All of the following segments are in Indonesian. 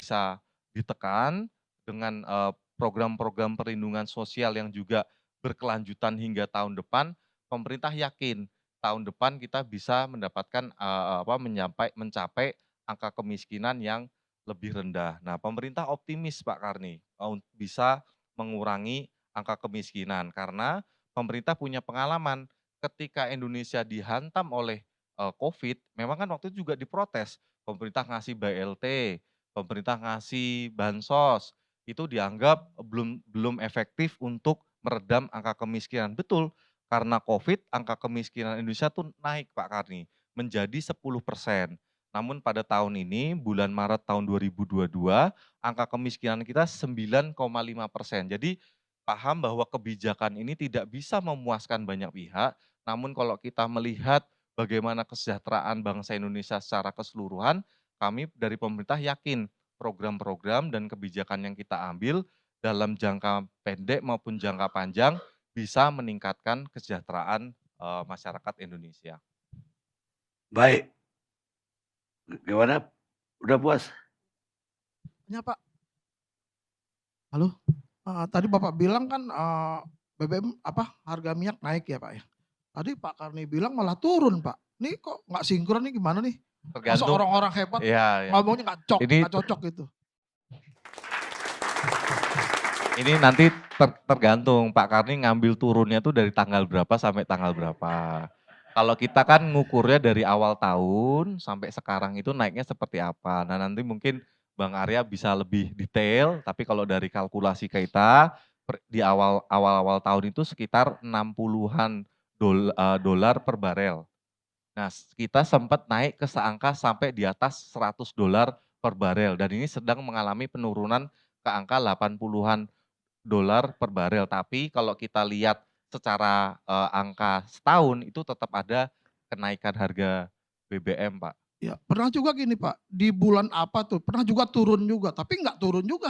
bisa ditekan dengan program-program perlindungan sosial yang juga berkelanjutan hingga tahun depan, pemerintah yakin tahun depan kita bisa mendapatkan mencapai angka kemiskinan yang lebih rendah. Nah, pemerintah optimis Pak Karni, bisa mengurangi angka kemiskinan karena pemerintah punya pengalaman ketika Indonesia dihantam oleh Covid, memang kan waktu itu juga diprotes, pemerintah ngasih BLT, pemerintah ngasih bansos, itu dianggap belum belum efektif untuk meredam angka kemiskinan. Betul, karena Covid angka kemiskinan Indonesia tuh naik Pak Karni, menjadi 10%. Namun pada tahun ini, bulan Maret tahun 2022, angka kemiskinan kita 9,5%. Jadi paham bahwa kebijakan ini tidak bisa memuaskan banyak pihak, namun kalau kita melihat bagaimana kesejahteraan bangsa Indonesia secara keseluruhan, kami dari pemerintah yakin program-program dan kebijakan yang kita ambil dalam jangka pendek maupun jangka panjang bisa meningkatkan kesejahteraan masyarakat Indonesia. Baik. Gimana? Udah puas? Ya Pak. Halo. Tadi Bapak bilang kan BBM harga minyak naik ya Pak ya. Tadi Pak Karni bilang malah turun Pak. Ini kok nggak sinkron nih gimana nih? Masa Tergantung. orang-orang hebat Ya. ngomongnya Ini nggak cocok gitu. Ini nanti tergantung Pak Karni ngambil turunnya tuh dari tanggal berapa sampai tanggal berapa. Kalau kita kan ngukurnya dari awal tahun sampai sekarang itu naiknya seperti apa. Nah nanti mungkin Bang Arya bisa lebih detail, tapi kalau dari kalkulasi kita di awal tahun itu sekitar 60-an dolar per barel. Nah kita sempat naik ke seangka sampai di atas 100 dolar per barel dan ini sedang mengalami penurunan ke angka 80-an dolar per barel. Tapi kalau kita lihat secara angka setahun itu tetap ada kenaikan harga BBM, Pak. Ya, pernah juga gini Pak, di bulan apa tuh, pernah juga turun juga, tapi nggak turun juga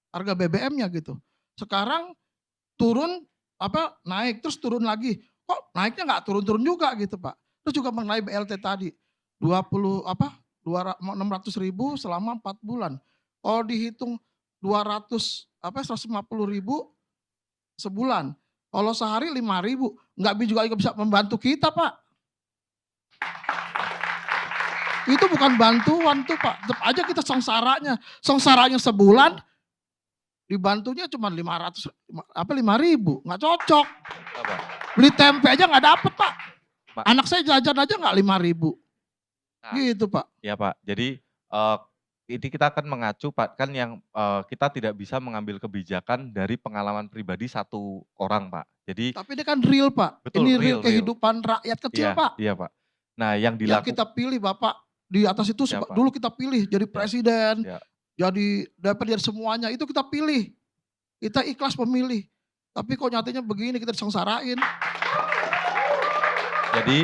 harga BBM-nya gitu. Sekarang turun naik terus turun lagi. Kok naiknya nggak turun-turun juga gitu Pak. Terus juga mengenai BLT tadi 600.000 selama 4 bulan. Kalau dihitung 150.000 sebulan. Kalau sehari 5.000, nggak juga bisa membantu kita Pak. Itu bukan bantuan tuh Pak, tetap aja kita sengsaranya sebulan, dibantunya cuma 5.000, nggak cocok. Apa? Beli tempe aja nggak dapet Pak. Pak. Anak saya jajan aja nggak 5.000. Nah, gitu Pak. Ya Pak, jadi ini kita akan mengacu Pak, kan yang kita tidak bisa mengambil kebijakan dari pengalaman pribadi satu orang Pak. Jadi tapi ini kan real Pak, betul, ini real kehidupan rakyat kecil iya, Pak. Iya Pak. Nah yang Yang kita pilih Bapak, di atas itu ya, dulu kita pilih jadi presiden, ya. jadi DPR semuanya, itu kita pilih. Kita ikhlas memilih. Tapi kok nyatanya begini, kita disengsarain. Jadi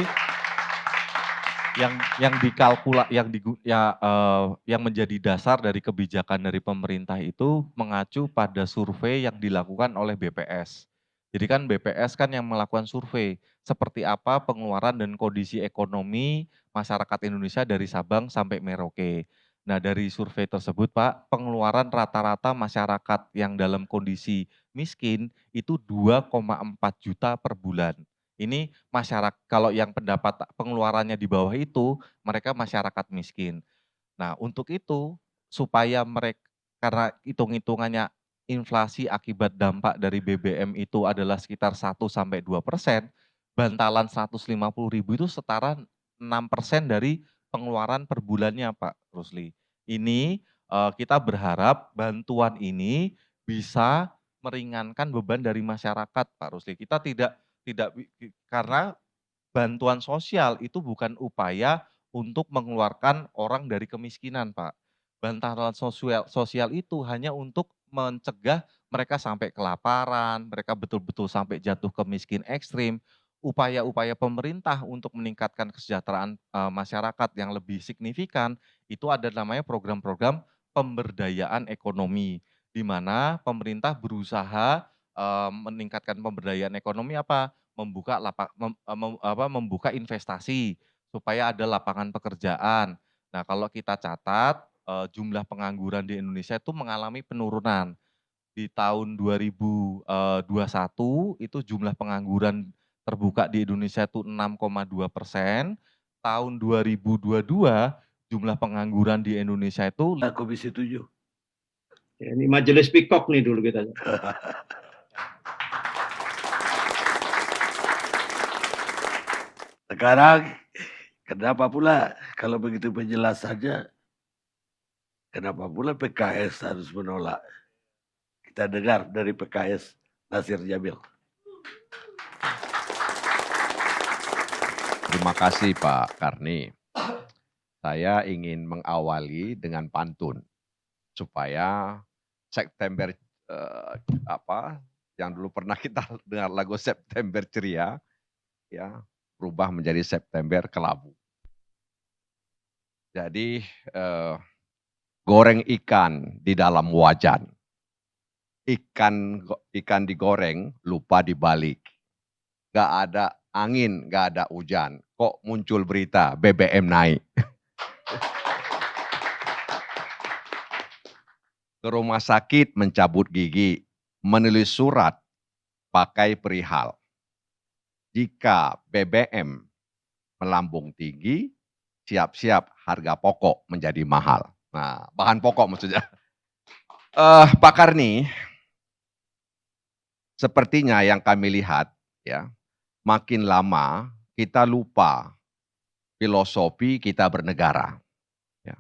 yang menjadi dasar dari kebijakan dari pemerintah itu mengacu pada survei yang dilakukan oleh BPS. Jadi kan BPS kan yang melakukan survei seperti apa pengeluaran dan kondisi ekonomi masyarakat Indonesia dari Sabang sampai Merauke. Nah dari survei tersebut Pak, pengeluaran rata-rata masyarakat yang dalam kondisi miskin itu 2,4 juta per bulan. Ini masyarakat kalau yang pengeluarannya di bawah itu, mereka masyarakat miskin. Nah, untuk itu supaya mereka karena hitung-hitungannya inflasi akibat dampak dari BBM itu adalah sekitar 1-2%, bantalan 150.000 itu setara 6% dari pengeluaran per bulannya Pak Rusli. Ini kita berharap bantuan ini bisa meringankan beban dari masyarakat Pak Rusli. Kita tidak karena bantuan sosial itu bukan upaya untuk mengeluarkan orang dari kemiskinan, Pak. Bantalan sosial itu hanya untuk mencegah mereka sampai kelaparan, mereka betul-betul sampai jatuh ke miskin ekstrim. Upaya-upaya pemerintah untuk meningkatkan kesejahteraan masyarakat yang lebih signifikan itu ada namanya program-program pemberdayaan ekonomi, di mana pemerintah berusaha meningkatkan pemberdayaan ekonomi membuka investasi supaya ada lapangan pekerjaan. Nah kalau kita catat jumlah pengangguran di Indonesia itu mengalami penurunan. Di tahun 2021 itu jumlah pengangguran terbuka di Indonesia itu 6,2%, tahun 2022 jumlah pengangguran di Indonesia itu Komisi 7. Ya, ini majelis pikok nih dulu kita. Sekarang kenapa pula kalau begitu penjelasannya, kenapa pula PKS harus menolak? Kita dengar dari PKS Nasir Jamil. Terima kasih Pak Karni. Saya ingin mengawali dengan pantun supaya September yang dulu pernah kita dengar lagu September Ceria ya berubah menjadi September Kelabu. Jadi goreng ikan di dalam wajan. Ikan digoreng lupa dibalik. Gak ada angin, gak ada hujan. Kok muncul berita BBM naik? Ke rumah sakit mencabut gigi, menulis surat pakai perihal. Jika BBM melambung tinggi, siap-siap harga pokok menjadi mahal. Nah, bahan pokok maksudnya. Pak Karni, sepertinya yang kami lihat, ya, makin lama kita lupa filosofi kita bernegara. Ya.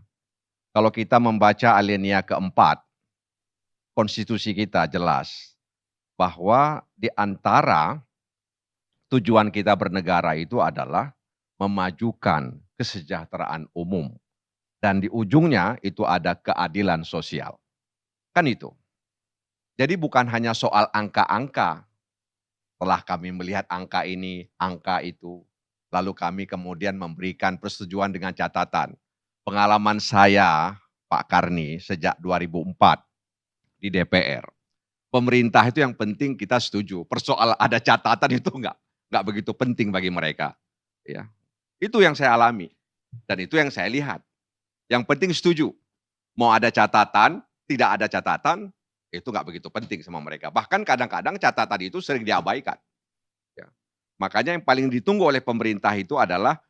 Kalau kita membaca alinea keempat, konstitusi kita jelas bahwa di antara tujuan kita bernegara itu adalah memajukan kesejahteraan umum. Dan di ujungnya itu ada keadilan sosial. Kan itu. Jadi bukan hanya soal angka-angka. Setelah kami melihat angka ini, angka itu, lalu kami kemudian memberikan persetujuan dengan catatan. Pengalaman saya, Pak Karni, sejak 2004 di DPR. Pemerintah itu yang penting kita setuju. Persoal ada catatan itu enggak begitu penting bagi mereka. Ya. Itu yang saya alami. Dan itu yang saya lihat. Yang penting setuju. Mau ada catatan, tidak ada catatan, itu enggak begitu penting sama mereka. Bahkan kadang-kadang catatan itu sering diabaikan. Ya. Makanya yang paling ditunggu oleh pemerintah itu adalah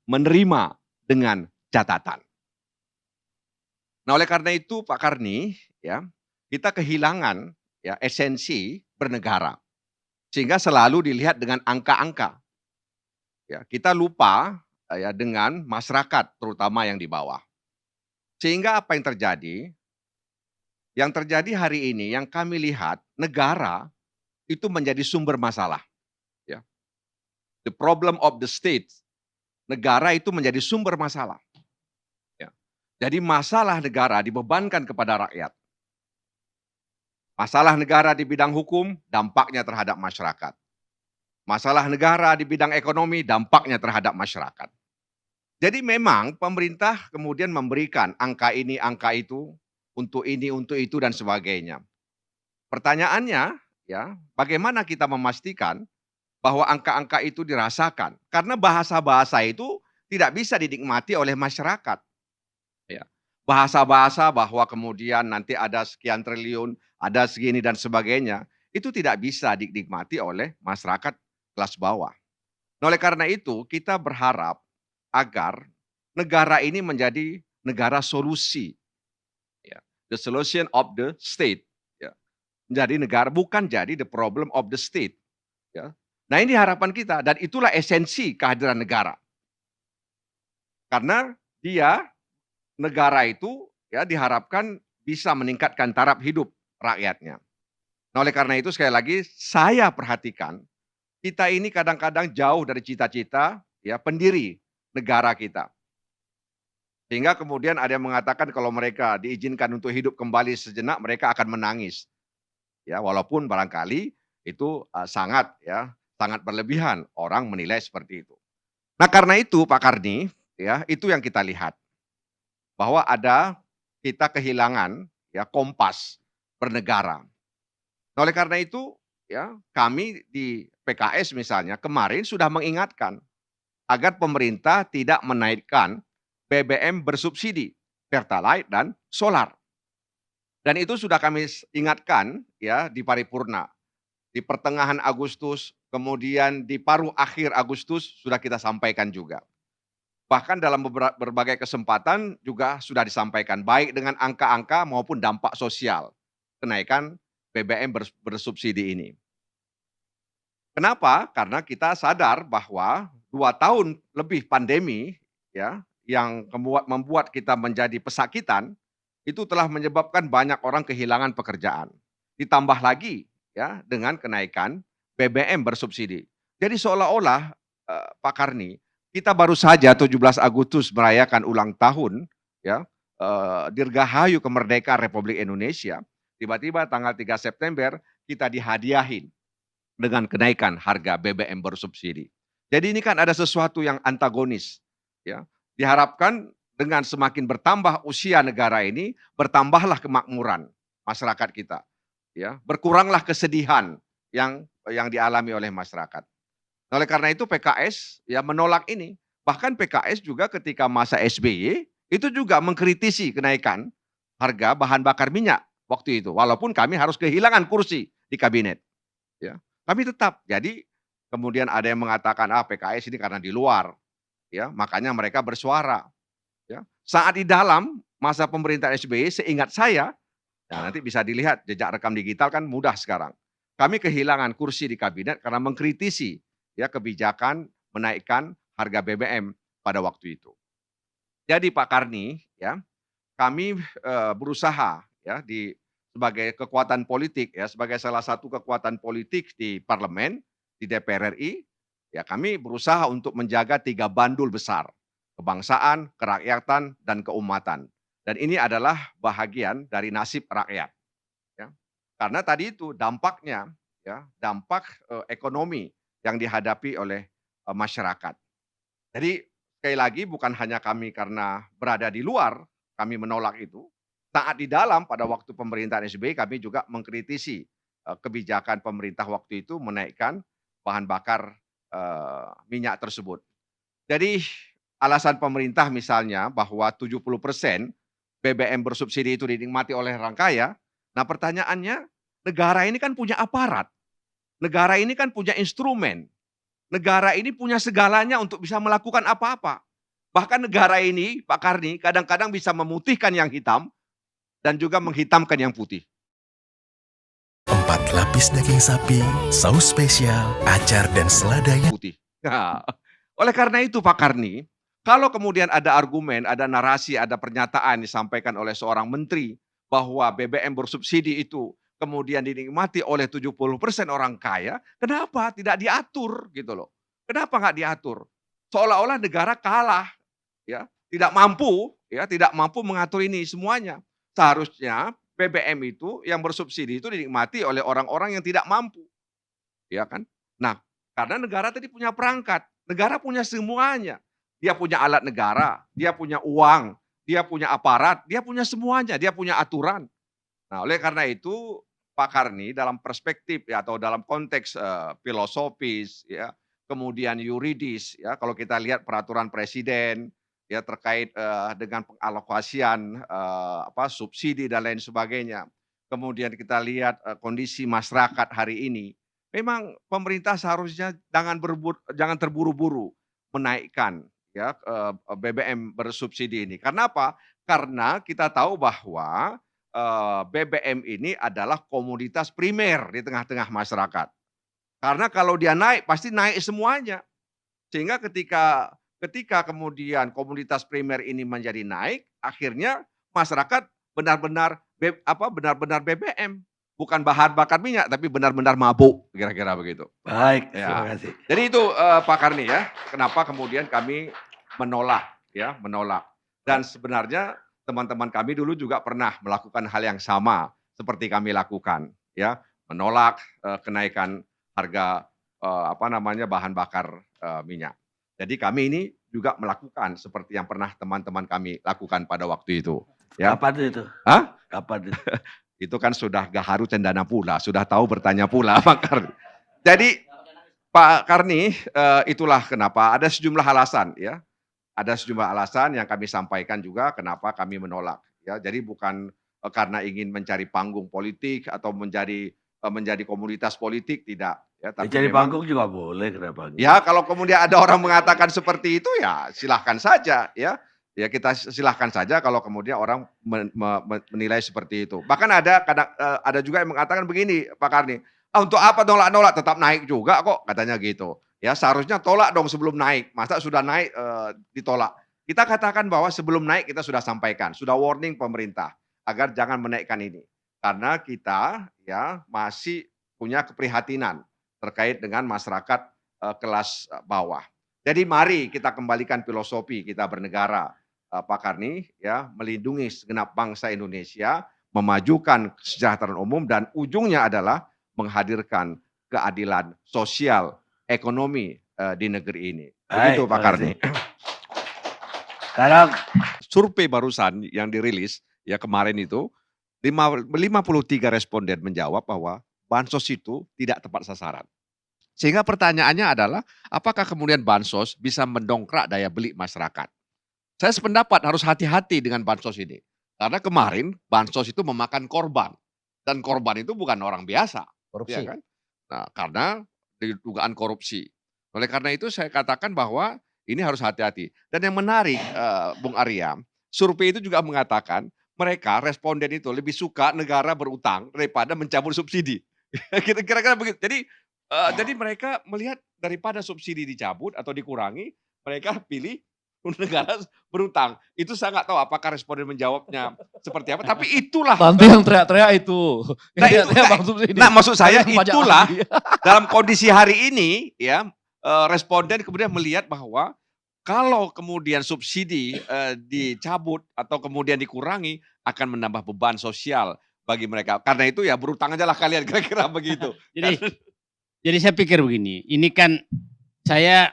menerima dengan catatan. Nah oleh karena itu Pak Karni, ya, kita kehilangan ya esensi bernegara. Sehingga selalu dilihat dengan angka-angka. Ya, kita lupa ya dengan masyarakat terutama yang di bawah. Sehingga apa yang terjadi? Yang terjadi hari ini yang kami lihat negara itu menjadi sumber masalah. Ya. The problem of the state. Negara itu menjadi sumber masalah. Ya. Jadi masalah negara dibebankan kepada rakyat. Masalah negara di bidang hukum, dampaknya terhadap masyarakat. Masalah negara di bidang ekonomi, dampaknya terhadap masyarakat. Jadi memang pemerintah kemudian memberikan angka ini, angka itu, untuk ini, untuk itu, dan sebagainya. Pertanyaannya, ya, bagaimana kita memastikan bahwa angka-angka itu dirasakan? Karena bahasa-bahasa itu tidak bisa dinikmati oleh masyarakat. Ya. Bahasa-bahasa bahwa kemudian nanti ada sekian triliun, ada segini dan sebagainya, itu tidak bisa dinikmati oleh masyarakat kelas bawah. Nah, oleh karena itu kita berharap agar negara ini menjadi negara solusi. Ya. The solution of the state. Ya. Menjadi negara, bukan jadi the problem of the state. Ya. Nah ini harapan kita dan itulah esensi kehadiran negara. Karena dia negara itu ya diharapkan bisa meningkatkan taraf hidup rakyatnya. Nah, oleh karena itu sekali lagi saya perhatikan kita ini kadang-kadang jauh dari cita-cita ya pendiri negara kita. Sehingga kemudian ada yang mengatakan kalau mereka diizinkan untuk hidup kembali sejenak mereka akan menangis. Ya, walaupun barangkali itu sangat berlebihan orang menilai seperti itu. Nah, karena itu Pak Karni, ya, itu yang kita lihat. Bahwa kita kehilangan ya kompas bernegara. Nah, oleh karena itu ya kami di PKS misalnya kemarin sudah mengingatkan agar pemerintah tidak menaikkan BBM bersubsidi Pertalite dan solar. Dan itu sudah kami ingatkan ya di paripurna. Di pertengahan Agustus, kemudian di paruh akhir Agustus sudah kita sampaikan juga. Bahkan dalam berbagai kesempatan juga sudah disampaikan, baik dengan angka-angka maupun dampak sosial kenaikan BBM bersubsidi ini. Kenapa? Karena kita sadar bahwa 2 tahun lebih pandemi ya yang membuat kita menjadi pesakitan, itu telah menyebabkan banyak orang kehilangan pekerjaan. Ditambah lagi ya dengan kenaikan BBM bersubsidi. Jadi seolah-olah Pak Karni, kita baru saja 17 Agustus merayakan ulang tahun ya Dirgahayu Kemerdekaan Republik Indonesia. Tiba-tiba tanggal 3 September kita dihadiahin dengan kenaikan harga BBM bersubsidi. Jadi ini kan ada sesuatu yang antagonis ya. Diharapkan dengan semakin bertambah usia negara ini, bertambahlah kemakmuran masyarakat kita. Ya, berkuranglah kesedihan yang dialami oleh masyarakat. Oleh karena itu PKS ya menolak ini. Bahkan PKS juga ketika masa SBY itu juga mengkritisi kenaikan harga bahan bakar minyak waktu itu. Walaupun kami harus kehilangan kursi di kabinet. Ya, kami tetap. Jadi kemudian ada yang mengatakan PKS ini karena di luar. Ya, makanya mereka bersuara. Ya. Saat di dalam masa pemerintahan SBY, seingat saya, nah nanti bisa dilihat jejak rekam digital kan mudah sekarang. Kami kehilangan kursi di kabinet karena mengkritisi ya kebijakan menaikkan harga BBM pada waktu itu. Jadi Pak Karni, ya kami berusaha ya sebagai kekuatan politik ya sebagai salah satu kekuatan politik di parlemen di DPR RI. Ya, kami berusaha untuk menjaga 3 bandul besar, kebangsaan, kerakyatan, dan keumatan. Dan ini adalah bahagian dari nasib rakyat. Ya. Karena tadi itu dampaknya, ya, dampak ekonomi yang dihadapi oleh masyarakat. Jadi sekali lagi bukan hanya kami karena berada di luar, kami menolak itu. Saat di dalam pada waktu pemerintahan SBY kami juga mengkritisi kebijakan pemerintah waktu itu menaikkan bahan bakar minyak tersebut. Jadi alasan pemerintah misalnya bahwa 70% BBM bersubsidi itu dinikmati oleh orang kaya. Nah pertanyaannya, negara ini kan punya aparat. Negara ini kan punya instrumen. Negara ini punya segalanya untuk bisa melakukan apa-apa. Bahkan negara ini, Pak Karni, kadang-kadang bisa memutihkan yang hitam dan juga menghitamkan yang putih. 4 lapis daging sapi, saus spesial, acar dan selada yang putih. Nah, oleh karena itu Pak Karni, kalau kemudian ada argumen, ada narasi, ada pernyataan disampaikan oleh seorang menteri bahwa BBM bersubsidi itu kemudian dinikmati oleh 70% orang kaya, kenapa tidak diatur gitu loh? Kenapa nggak diatur? Seolah-olah negara kalah, ya, tidak mampu mengatur ini semuanya. Seharusnya BBM itu yang bersubsidi itu dinikmati oleh orang-orang yang tidak mampu. Ya kan? Nah, karena negara tadi punya perangkat, negara punya semuanya. Dia punya alat negara, dia punya uang, dia punya aparat, dia punya semuanya, dia punya aturan. Nah, oleh karena itu Pak Karni dalam perspektif ya atau dalam konteks filosofis ya, kemudian yuridis ya, kalau kita lihat peraturan presiden ya terkait dengan pengalokasian subsidi dan lain sebagainya. Kemudian kita lihat kondisi masyarakat hari ini. Memang pemerintah seharusnya jangan terburu-buru menaikkan ya BBM bersubsidi ini. Karena apa? Karena kita tahu bahwa BBM ini adalah komoditas primer di tengah-tengah masyarakat. Karena kalau dia naik pasti naik semuanya. Sehingga ketika kemudian komoditas primer ini menjadi naik, akhirnya masyarakat benar-benar BBM, bukan bahan bakar minyak, tapi benar-benar mabuk, kira-kira begitu. Baik, ya. terima kasih. Jadi itu Pak Karni ya, kenapa kemudian kami menolak. Dan sebenarnya teman-teman kami dulu juga pernah melakukan hal yang sama seperti kami lakukan, ya, menolak kenaikan harga bahan bakar minyak. Jadi kami ini juga melakukan seperti yang pernah teman-teman kami lakukan pada waktu itu. Ya. Kapan itu? Hah? Kapan itu? Itu kan sudah gaharu cendana pula, sudah tahu bertanya pula Pak Karni. Jadi Pak Karni, itulah kenapa ada sejumlah alasan ya. ada sejumlah alasan yang kami sampaikan juga kenapa kami menolak. Ya, jadi bukan karena ingin mencari panggung politik atau menjadi komoditas politik, tidak. Ya, tapi Mencari memang panggung juga boleh, kenapa enggak? ya kalau kemudian ada orang mengatakan seperti itu ya silahkan saja ya. Ya kita silahkan saja kalau kemudian orang menilai seperti itu. Bahkan ada juga yang mengatakan begini Pak Karni, "Ah, untuk apa nolak-nolak, tetap naik juga kok," katanya gitu. Ya seharusnya tolak dong sebelum naik, masa sudah naik ditolak. Kita katakan bahwa sebelum naik kita sudah sampaikan, sudah warning pemerintah agar jangan menaikkan ini. Karena kita ya masih punya keprihatinan terkait dengan masyarakat kelas bawah. Jadi mari kita kembalikan filosofi kita bernegara, Pak Karni, ya melindungi segenap bangsa Indonesia, memajukan kesejahteraan umum dan ujungnya adalah menghadirkan keadilan sosial, ekonomi di negeri ini. Begitu Baik, Pak Karni. Sekarang Survei barusan yang dirilis ya kemarin itu 53 responden menjawab bahwa bansos itu tidak tepat sasaran. Sehingga pertanyaannya adalah apakah kemudian bansos bisa mendongkrak daya beli masyarakat? Saya sependapat harus hati-hati dengan bansos ini. Karena kemarin bansos itu memakan korban. Dan korban itu bukan orang biasa. Korupsi. Ya kan? Nah, karena dugaan korupsi. Oleh karena itu saya katakan bahwa ini harus hati-hati. Dan yang menarik Bung Arya, survei itu juga mengatakan mereka responden itu lebih suka negara berutang daripada mencabut subsidi. Kira-kira begitu. Jadi mereka melihat daripada subsidi dicabut atau dikurangi, mereka pilih negara berutang. Itu saya nggak tahu apakah responden menjawabnya seperti apa. Tapi itulah. Nanti yang teriak-teriak itu. Nah, maksud saya itulah dalam kondisi hari ini ya responden kemudian melihat bahwa kalau kemudian subsidi dicabut atau kemudian dikurangi akan menambah beban sosial bagi mereka. Karena itu ya berutang aja lah kalian, kira-kira begitu. Jadi saya pikir begini, ini kan saya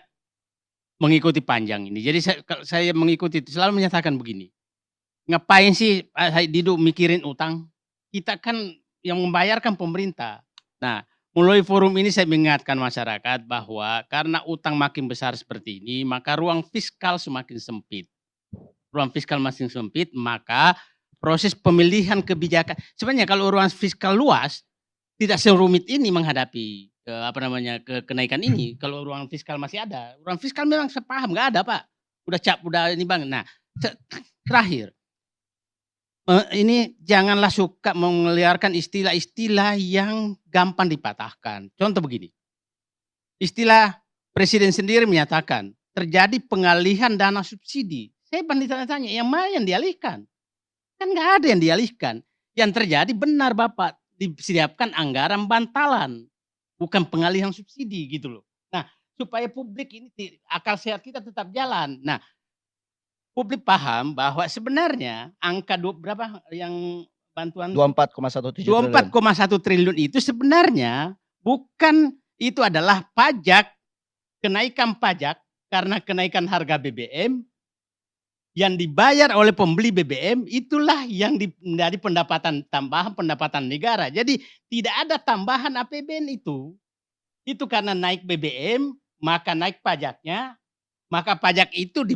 mengikuti panjang ini. Jadi saya mengikuti itu selalu menyatakan begini. Ngapain sih saya duduk mikirin utang? Kita kan yang membayarkan pemerintah. Nah, melalui forum ini saya mengingatkan masyarakat bahwa karena utang makin besar seperti ini, maka ruang fiskal semakin sempit. Ruang fiskal makin sempit, maka proses pemilihan kebijakan. Sebenarnya kalau ruang fiskal luas, tidak serumit ini menghadapi kenaikan ini. Kalau ruang fiskal masih ada, ruang fiskal memang sepaham nggak ada Pak. Udah ini Bang. Nah terakhir, ini janganlah suka mengeluarkan istilah-istilah yang gampang dipatahkan. Contoh begini, istilah Presiden sendiri menyatakan terjadi pengalihan dana subsidi. Saya tanya, yang mana yang dialihkan? Kan nggak ada yang dialihkan. Yang terjadi benar Bapak, disiapkan anggaran bantalan. Bukan pengalihan subsidi gitu loh. Nah, supaya publik ini akal sehat kita tetap jalan. Nah, publik paham bahwa sebenarnya angka berapa yang bantuan 24,17 triliun. 24,1 triliun itu sebenarnya bukan, itu adalah pajak, kenaikan pajak karena kenaikan harga BBM yang dibayar oleh pembeli BBM, itulah yang dari pendapatan negara. Jadi tidak ada tambahan APBN itu karena naik BBM, maka naik pajaknya, maka pajak itu